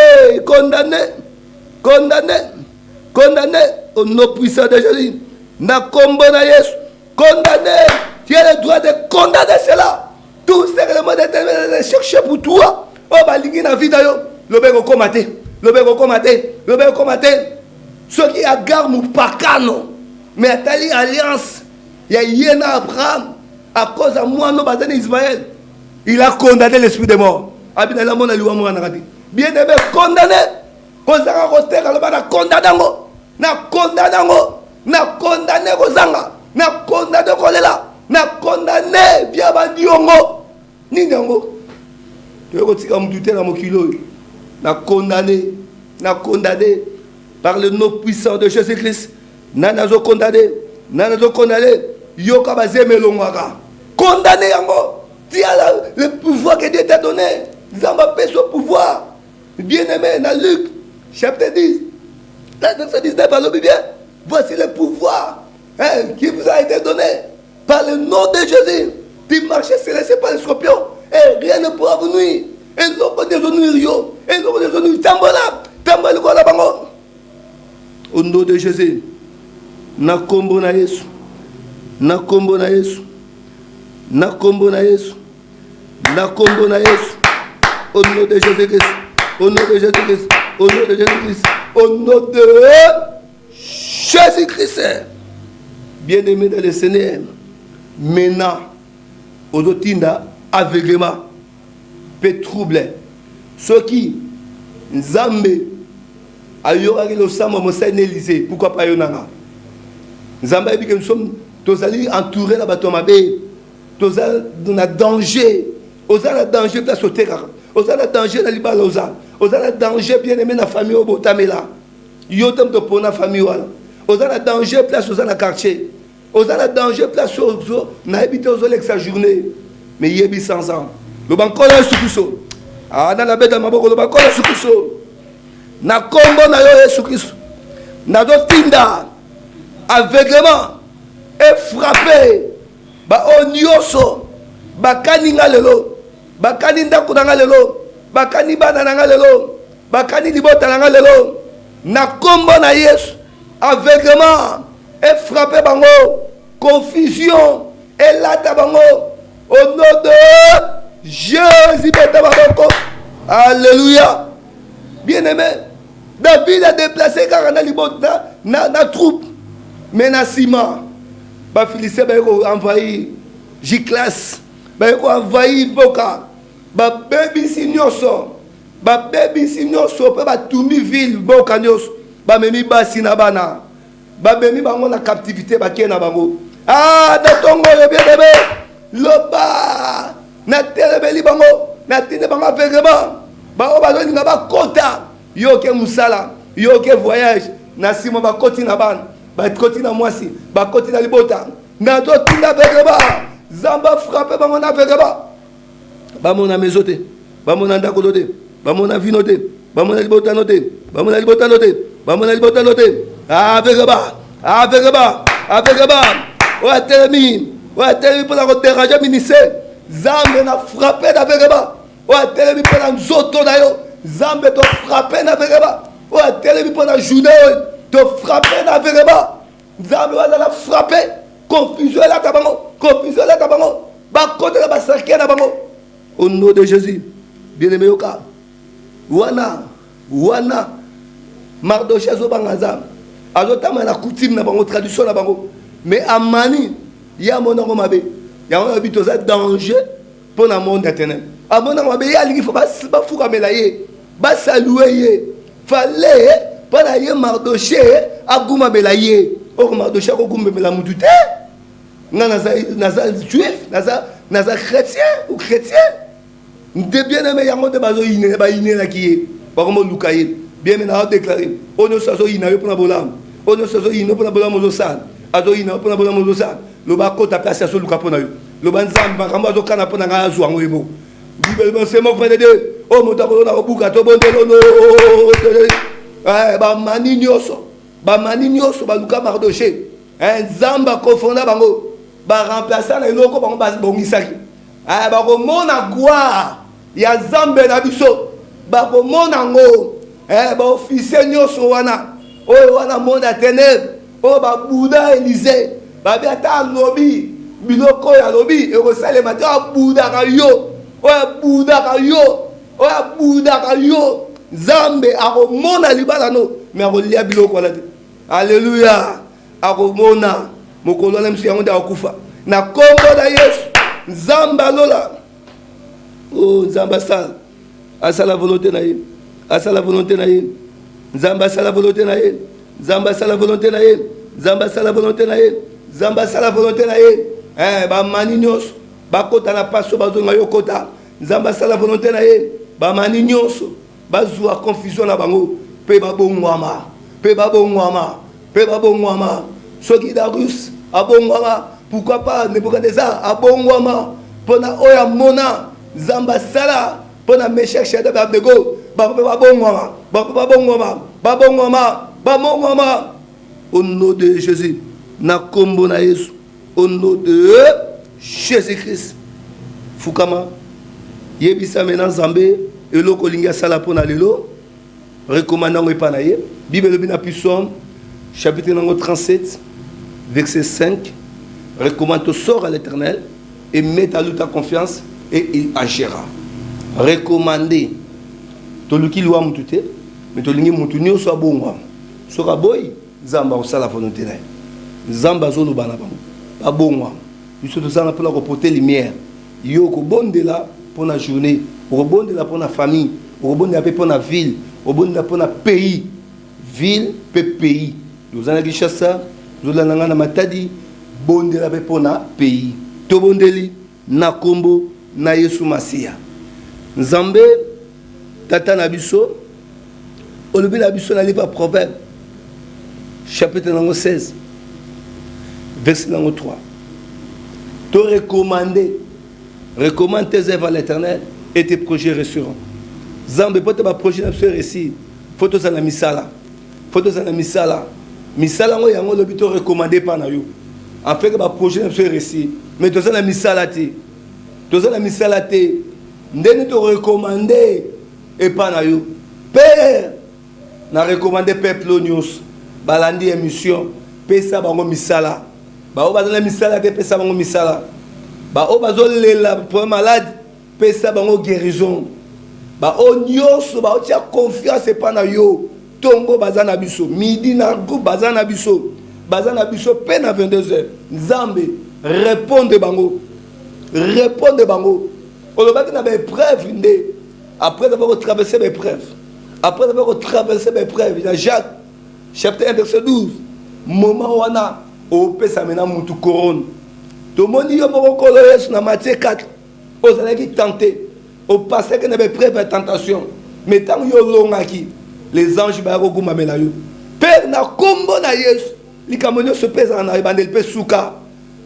au nom puissant de Jésus, na combo na Yesu, condamné, tu as le droit de condamner cela. Tout ce que le monde est cherché pour toi, oh balingi na vie d'ailleurs, le bego comate. Ceux qui agarrent nous pakano, mais à tali alliance, il y a Yéna Abraham, à cause de moi, non, basé Ismaël, il a condamné l'esprit de mort. Bien aimé, condamné, cause de la route, na condamné Kozanga, na condamné Kolela, na condamné Biabadiongo, Nindango. Na condamné par le nom puissant de Jésus-Christ. Nanazo condamné, Yoka Bazeme Longwaga. Condamné yango. Tu as le pouvoir que Dieu t'a donné. Zamba paie ce pouvoir. Bien-aimé, dans Luc, chapitre 10, verset 19, bien. Voici le pouvoir qui vous a été donné par le nom de Jésus. Tu marchez célesté par les scorpions et rien ne pourra vous nuire. Et non, pas des nuire. Et non, pas des nuire. Tambola la bango. Au nom de Jésus, na kombo na Yesu, na kombo na Yesu, na kombo na Yesu, na kombo na Yesu. Au nom de Jésus-Christ, au nom de Jésus-Christ, au nom de Jésus-Christ, au nom de Jésus-Christ. Bien-aimé dans le Seigneur, maintenant, aux autres aveuglement, peut troubler. Ceux qui, Nzambe, ayora le sang Monseigneur Élysée, pourquoi pas Yonanga? Nzambe dit que nous sommes tous allés entourés là-bas, tous dans le danger, aux allés danger place au terrain, aux allés danger dans les balles, aux allés danger bien aimé dans la famille au Botamela, yotam de pour la famille, aux allés danger place aux allés quartier, aux allés danger place aux n'habite aux allés sa journée, mais yebi sans ans, le banco là sous ah dans la bête de ma boque le banco là sous na kombo na yo Yesu Christ na do tinda aveuglement et frappé ba onyoso bakani ngalelo bakani ndako na ngalelo bakani bana na ngalelo bakani libota na ngalelo na kombo na Yesu aveuglement et frappé bango confusion et lata bango au nom de Jésus beta bango. Alléluia. Bien-aimé, David a déplacé car na troupe, mais na ciment. Les Philistins ont envahi Jiclas, ils ont envahi Boka, baby signoso, tumi ville Boka nyos, memi basi na bana, memi bango na captivité na bango. Ah, dans ton bien-aimé, loba, na telebeli bango, na tine bango aveuglement. Ba kota yo ke musala yo ke voyage na sima ba koti na ban ba koti na mwasi ba koti na libota na to tinda vegeba zamba frappé ba mona vegeba ba mona mezote ba mona ndako lote ba mona vinote ba mona libota note ba mona libota note ba mona libota note vegeba wa telemi pour la déranger ministère zambe na frappé na vegeba. Wa télébi pour la nzoto na yo zambe to frapper na vegeba. Wa télébi pour la journée to frapper na vegeba. Zambe wa la frapper confusion la tabango ba côté la ba sarké na bango au nom de Jésus. Bien-aimé yoka wana Mardochée zo bangaza azotama na coutume na bango tradition na bango mais amani ya monongo mabe ya on habite za danger pour le monde éternel. Amona mabe ya lingi faut ba fuka melaye ba saluer fallait para ye Mardochée aguma melaye o Mardochée ko gumbe mela mutute naza juif naza chrétien ou chrétien de bien aimé yango de bazo ine ba ine na kiye ba ko luka ye bien aimé na déclarer ono sazo ina yo pona bolam ono sazo ina pona bolam zo san azo ina pona bolam zo san lo ba ko ta place aso luka pona yo lo ba nzamba kamba zo kana pona nga azu ango yebo bibel c'est mon frère de Dieu o mo ta ko na ko buka to bondelo no ba mani nyoso ba luka mardoché nzamba konfonda bango ba remplacer na eloko bango ba bongisaki ba ko mona gloire ya Nzambe na biso ba ko mona ngo ba officier nyoso wana oyo wana monde ténèbres o ba Bouddha Élysée ba bi ata lobi biloko ya lobi e ko salema ta Bouddha ka yo Bouddha ka yo Nzambe akomona libala no mais akolia biloko wala te alléluia akomona mokolo na msi yango nde akufa na kombo na Yesu Nzambe alola oh Nzambe asala volonté na ye asala volonté na ye Nzambe asala volonté na ye Nzambe asala volonté na ye Nzambe asala volonté na ye Nzambe asala volonté na ye ba mani nyonso bakota na paso bazonga yo kota Nzambe asala volonté na ye ba mani nyonso bazwa confusion na bango pe babongwama soki Darius abongwama pourquoi pas Nebuchadnezzar abongwama pona oya mona Nzambe sala pona Meshach Shadrach Abednego babongwama au nom de Jésus na kombo na Yesu au nom de Jésus-Christ fukama yebisa mena Nzambe eloko linga sala pona lelo recommandant et panaye Bible bina Psaume chapitre 37 verset 5 recommande au sort à l'Éternel et mets à lui ta confiance et il agira recommander to luki lwa mutute mais to lingi mutu nyo so bongwa so ka boy Nzamba o sala volonté na Nzamba zo lubana ba bongwa biso to sala pour la porter lumière yo ko bondela pour la journée ko bondela pour la famille ko bondela pour la ville ko bondela pour la pays ville pe pays nous en Kinshasa nous en na Matadi bondela pour na pays to bondeli na kombo na Yesu Masia Nzambe tata na biso olobi na biso na livre Proverbe chapitre 16 verset 3 te recommande tes œuvres à l'Éternel et tes projets resteront. Nzambe pote ba projet na biso réussi photo za na misala ngo yango lobi to recommander pa na yo en fait que ba projet na biso réussi mais to za na misala te ndeni to recommander et pa na yo père na recommander peuple nyos balandi émission pesa bango misala ba o bazana misala te pesa bango misala ba o bazolela pour malade pesa bango guérison ba o nyos ba o tia confiance et pa na yo tongo bazana biso midi na go bazana biso pe na 22h Nzambe répondre bango olobaki na ba épreuve ndé après avoir traversé les épreuves dans Jacques chapitre 1 verset 12 moment wana o pesa mena mutu couronne to moni yo boko kolo Yesu na Matthieu 4 ozalaki tenté au passé que na ba épreuve et tentation mais tant yo longaki les anges ba ko kumamela yo père na kombo na Yesu likamonyo se pesa na bandel pe suka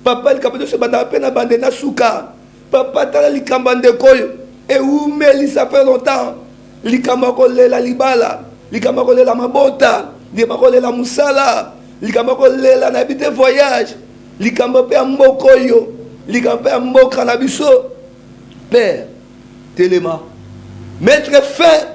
papa likamonyo se banda pe na bandel na suka papa tala likambande koyo et umeli ça fait longtemps likamba kolela libala likamba kolela mabota likamba kolela musala likamba kolela na bité voyage likamba pe mbokoyo likamba pe mboka na biso père telema mettre fin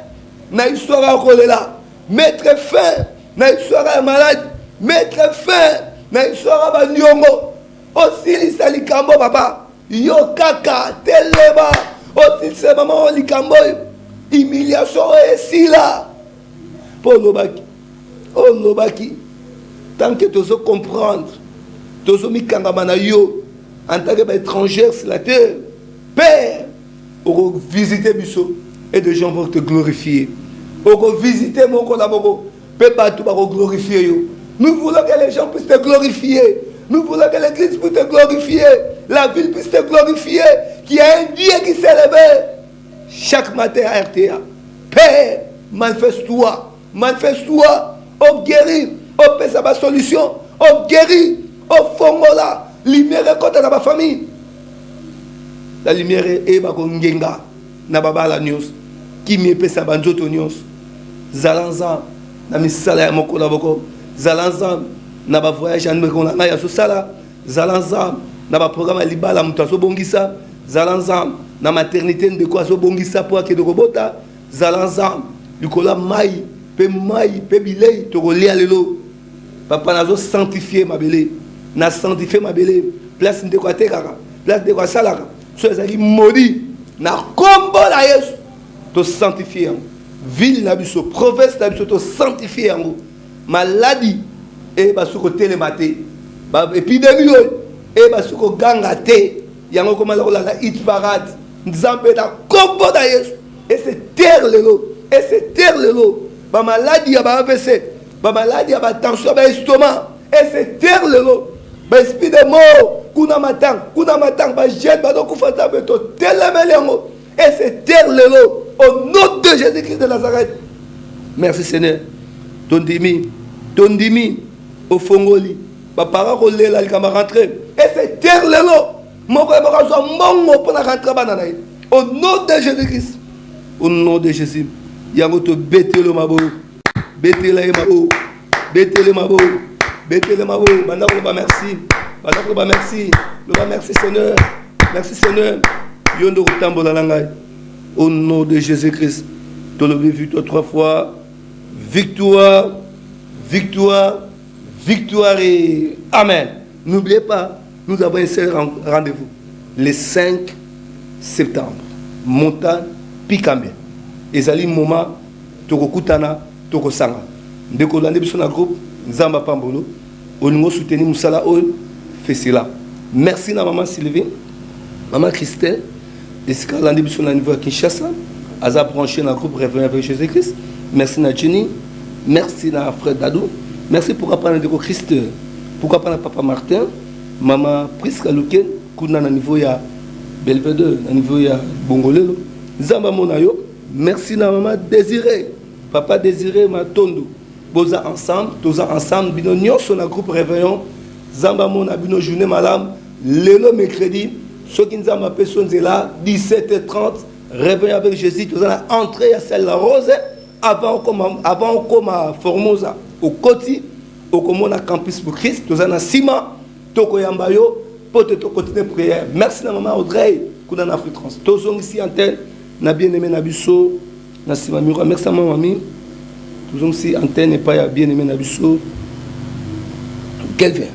na histoire kolela mettre fin na histoire malade mettre fin na histoire ba nyongo osilisa likambo baba yo kaka telema osilisa mama likambo humiliation esila pour lobaki tant que tu veux comprendre tu veux mikangama na yo en tant que étranger sur la terre père on va visiter biso et des gens vont te glorifier on va visiter mon collabo peut pas tout va glorifier yo. Nous voulons que les gens puissent te glorifier. Nous voulons que l'église puisse te glorifier. La ville puisse te glorifier. Qu'il y a un Dieu qui s'est levé. chaque matin à RTA. Père, manifeste-toi, manifeste-toi, on guérit, on fait sa solution, on guérit, on fongola, lumière contre ma famille. La lumière est bakongenga, na baba la news, qui me fait sa banjoto news. Zalanza, na misala ya moko la boko, Zalanza, na ba voyage en mekona na ya sala, Zalanza, na ba programme libala mutaso bongisa, Zalanza, na maternité de quoi so bongisa pour que de robota, Zalanza, likola mai, pe bilei, to kolia lelo. Papa nazo sanctifier ma belé, na sanctifier ma belé, place de quoi tekara, place de quoi salaka. Sois maudit, na combo la Yesu, to sanctifier. Ville na biso, province na biso, to sanctifier. Maladie, et basuko télématé, épidémie, et basuko gangate, yango comme la hit parade, nzambe na combo la Yesu, et c'est terre le lot, et c'est terre le lot. Ba maladie ya ba AVC, ba maladie ya ba tension, ba estomac, et c'est terre le lot. Ba esprit de mort, kuna matang, ba jeune, ba donc fata beto, telemelengo, et c'est terre le lot. Au nom de Jésus-Christ de Nazareth. Merci Seigneur. Tondimi, au Fongoli, ba para ko lela likama rentrer, et c'est terre le lot. Moko e moko so mongo pour na rentrer banana. Au nom de Jésus-Christ. Au nom de Jésus. Yango to betelo mabo, betele mabo, betele mabo, betele mabo. Bandako ba merci, bandako ba merci, le ba merci Seigneur, merci Seigneur. Yondo kutambola langai. Au nom de Jésus-Christ, tu l'as victoire 3 fois, victoire, victoire, victoire et amen. N'oubliez pas, nous avons un seul rendez-vous le 5 septembre, montagne Pikambe. Et c'est le moment Tokokutana, Tokosanga. Dès qu'on a besoin d'un groupe, Nzamba Pambolo, on nous soutient Moussala Ol, fait cela. Merci à maman Sylvie, maman Christelle, et ce qu'on a besoin d'un niveau à Kinshasa, à branché dans le groupe Réveillé avec Jésus-Christ. Merci à Jenny, merci à Fred Dadou, merci pour apprendre de Christ, pour apprendre à Papa Martin, maman Prisca Luken, qu'on a un niveau à Belvedere, un niveau à Bongolelo, Nzamba Monayo. Merci na maman Désiré, papa Désiré Matondo. Boza ensemble, tous ensemble, bino nyonso na groupe Réveillon. Zamba mona bino journée malam, lelo mercredi, ceux qui nous ont appelé sont là, 17h30, Réveillon avec Jésus, tous en entrée à celle la rose, avant comme à Formosa, au Koti, au Komona Campus pour Christ, tous en Sima, Toko Yambayo, pour te continuer prière. Merci na maman Audrey, Koudan Afrique Trans. Tous ici antenne. Na bien-aimé Nabiso, na Sima Miro, merci à ma mamie. Toujours si antenne n'est pas bien-aimé Nabiso. Quel vient?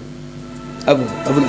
À vous, à vous.